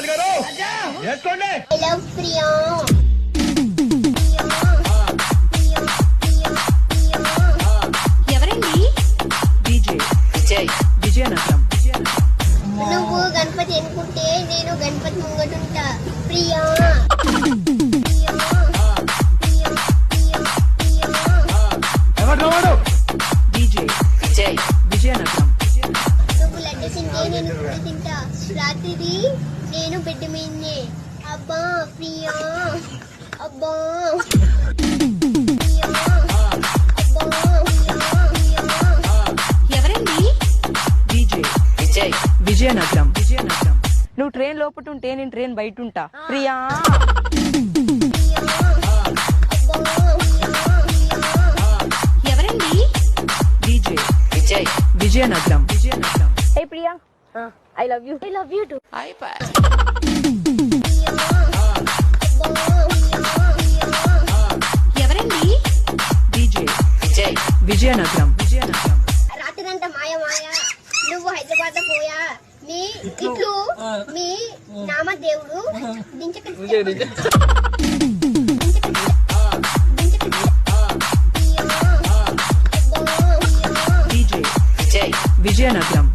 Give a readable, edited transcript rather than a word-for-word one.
గారు చేసుకోండి. ఎవరండి? విజయనగరం. నువ్వు గణపతి అనుకుంటే నేను గణపతి ముంగటుంటా. ప్రియా ఎవరు విజయనగరం. నువ్వు లడ్డు తింటే నేను గుడ్డు తింటా. రాత్రి నేను బిడ్డ మీదనే. అబ్బా ప్రియా అబ్బా ఎవరండి? విజయనగరం. నువ్వు ట్రైన్ లోపల ఉంటే నేను ట్రైన్ బయట ఉంటా. ప్రియా ఎవరండి? Vizianagaram. Hey Priya, I love you. I love you too. ఎవరండి? విజయనగరం. రాత్రంతా మాయ మాయ నువ్వు హైదరాబాద్ లో పోయా. మీ ఇట్లు మీ నామదేవుడు విజయనగరం.